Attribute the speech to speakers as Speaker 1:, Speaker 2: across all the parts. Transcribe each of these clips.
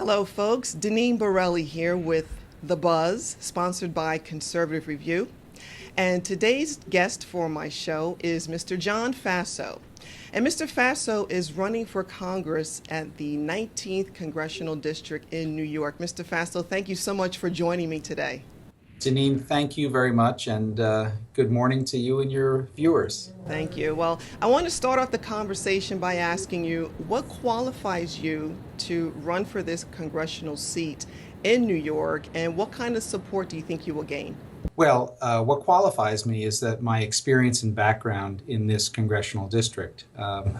Speaker 1: Hello, folks. Deneen Borelli here with The Buzz, sponsored by Conservative Review. And today's guest for my show is Mr. John Faso. And Mr. Faso is running for Congress at the 19th Congressional District in New York. Mr. Faso, thank you so much for joining me today.
Speaker 2: Janine, thank you very much, and good morning to you and your viewers.
Speaker 1: Thank you. Well, I want to start off the conversation by asking you, what qualifies you to run for this congressional seat in New York, and what kind of support do you think you will gain?
Speaker 2: Well, what qualifies me is that my experience and background in this congressional district,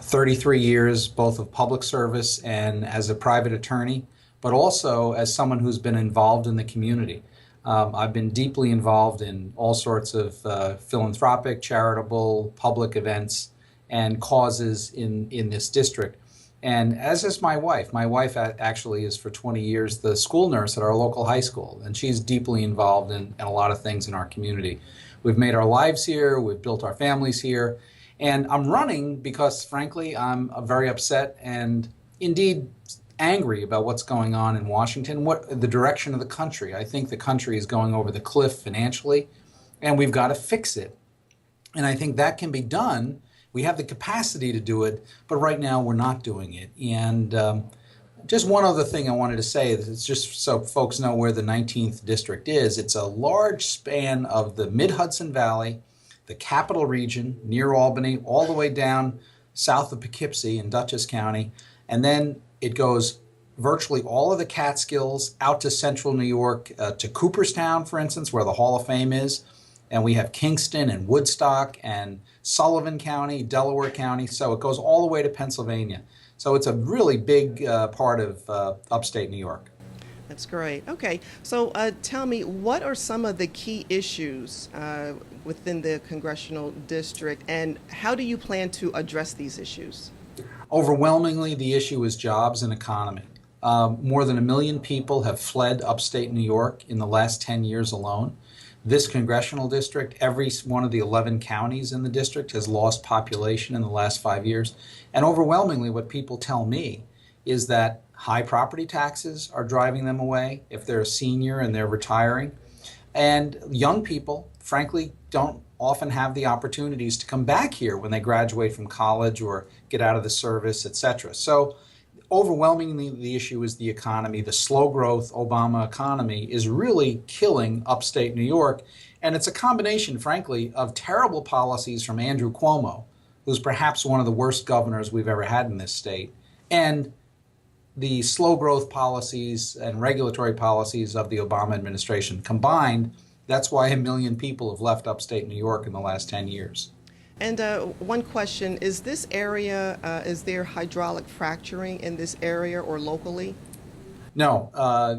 Speaker 2: 33 years both of public service and as a private attorney, but also as someone who's been involved in the community. I've been deeply involved in all sorts of philanthropic, charitable, public events and causes in this district. And as is my wife. My wife actually is for 20 years the school nurse at our local high school, and she's deeply involved in a lot of things in our community. We've made our lives here, we've built our families here, and I'm running because, frankly, I'm very upset and indeed angry about what's going on in Washington, what the direction of the country. I think the country is going over the cliff financially, and we've got to fix it. And I think that can be done. We have the capacity to do it, but right now we're not doing it. And just one other thing I wanted to say, it's just so folks know where the 19th District is. It's a large span of the Mid-Hudson Valley, the Capital Region, near Albany, all the way down south of Poughkeepsie in Dutchess County, and then it goes virtually all of the Catskills out to central New York, to Cooperstown, for instance, where the Hall of Fame is. And we have Kingston and Woodstock and Sullivan County, Delaware County. So it goes all the way to Pennsylvania. So it's a really big part of upstate New York.
Speaker 1: That's great. Okay, so tell me, what are some of the key issues within the congressional district, and how do you plan to address these issues?
Speaker 2: Overwhelmingly, the issue is jobs and economy. More than 1 million people have fled upstate New York in the last 10 years alone. This congressional district, every one of the 11 counties in the district has lost population in the last 5 years. And overwhelmingly, what people tell me is that high property taxes are driving them away if they're a senior and they're retiring. And young people, frankly, don't often have the opportunities to come back here when they graduate from college or get out of the service, etc. So overwhelmingly, the issue is the economy. The slow growth Obama economy is really killing upstate New York. And it's a combination, frankly, of terrible policies from Andrew Cuomo, who's perhaps one of the worst governors we've ever had in this state, and the slow growth policies and regulatory policies of the Obama administration combined. That's why 1 million people have left upstate New York in the last 10 years.
Speaker 1: And one question, is this area, is there hydraulic fracturing in this area or locally?
Speaker 2: No,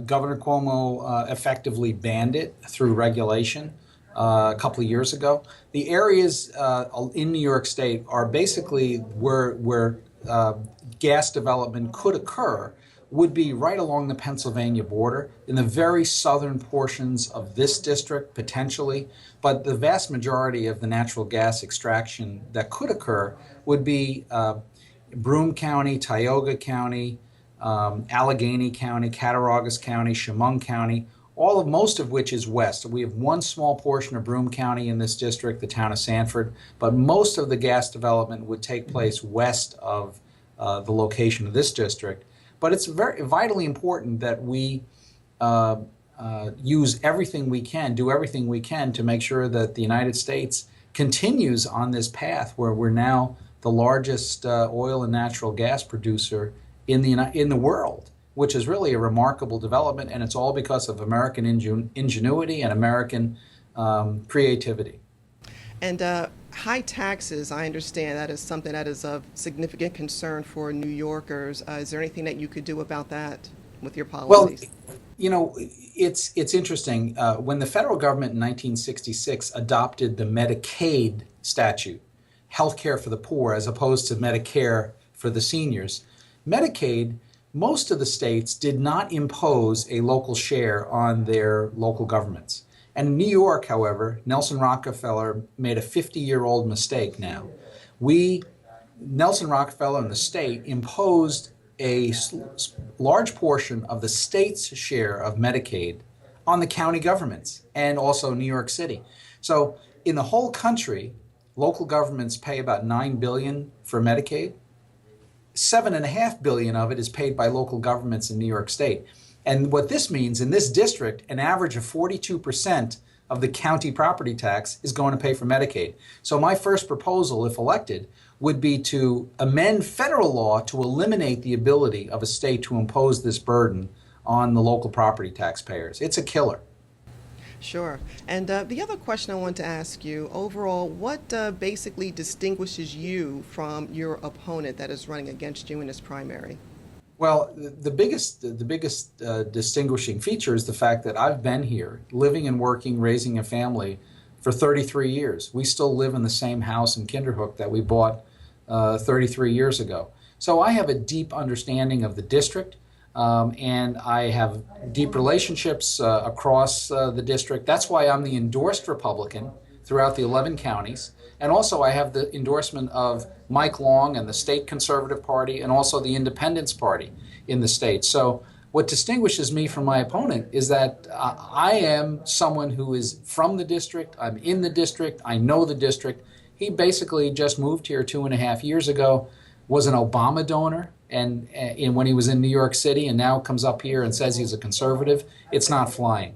Speaker 2: Governor Cuomo effectively banned it through regulation a couple of years ago. The areas in New York State are basically where gas development could occur would be right along the Pennsylvania border, in the very southern portions of this district, potentially. But the vast majority of the natural gas extraction that could occur would be Broome County, Tioga County, Allegheny County, Cattaraugus County, Chemung County, most of which is west. We have one small portion of Broome County in this district, the town of Sanford, but most of the gas development would take place west of the location of this district. But it's very vitally important that we use everything we can, do everything we can to make sure that the United States continues on this path where we're now the largest oil and natural gas producer in the world, which is really a remarkable development, and it's all because of American ingenuity and American creativity.
Speaker 1: And high taxes, I understand that is something that is of significant concern for New Yorkers. Is there anything that you could do about that with your policies?
Speaker 2: Well, you know, it's interesting. When the federal government in 1966 adopted the Medicaid statute, health care for the poor as opposed to Medicare for the seniors, Medicaid, most of the states did not impose a local share on their local governments. And in New York, however, Nelson Rockefeller made a 50-year-old mistake now. Nelson Rockefeller and the state imposed a large portion of the state's share of Medicaid on the county governments and also New York City. So in the whole country, local governments pay about $9 billion for Medicaid. $7.5 billion of it is paid by local governments in New York State. And what this means, in this district, an average of 42% of the county property tax is going to pay for Medicaid. So my first proposal, if elected, would be to amend federal law to eliminate the ability of a state to impose this burden on the local property taxpayers. It's a killer.
Speaker 1: Sure. And the other question I want to ask you, overall, what basically distinguishes you from your opponent that is running against you in this primary?
Speaker 2: Well, the biggest distinguishing feature is the fact that I've been here, living and working, raising a family for 33 years. We still live in the same house in Kinderhook that we bought 33 years ago. So I have a deep understanding of the district, and I have deep relationships across the district. That's why I'm the endorsed Republican throughout the 11 counties. And also I have the endorsement of Mike Long and the State Conservative Party and also the Independence Party in the state. So what distinguishes me from my opponent is that I am someone who is from the district, I'm in the district, I know the district. He basically just moved here 2.5 years ago, was an Obama donor, and when he was in New York City, and now comes up here and says he's a conservative. It's not flying.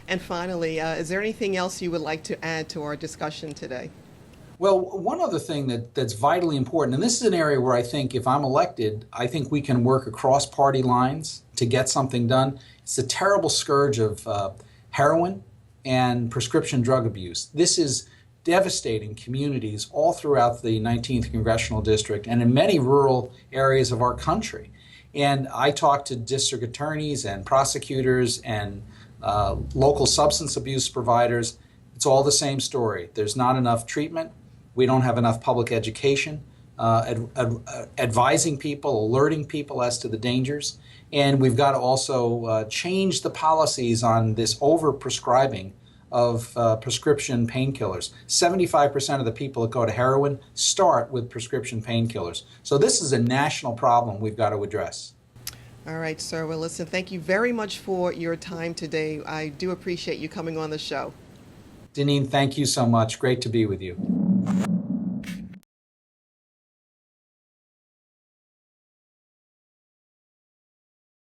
Speaker 1: And finally, is there anything else you would like to add to our discussion today?
Speaker 2: Well, one other thing that's vitally important, and this is an area where I think if I'm elected, I think we can work across party lines to get something done. It's the terrible scourge of heroin and prescription drug abuse. This is devastating communities all throughout the 19th Congressional District and in many rural areas of our country. And I talk to district attorneys and prosecutors and local substance abuse providers. It's all the same story. There's not enough treatment. We don't have enough public education, advising people, alerting people as to the dangers. And we've got to also change the policies on this overprescribing of prescription painkillers. 75% of the people that go to heroin start with prescription painkillers. So this is a national problem we've got to address.
Speaker 1: All right, sir. Well, listen, thank you very much for your time today. I do appreciate you coming on the show.
Speaker 2: Deneen, thank you so much. Great to be with you.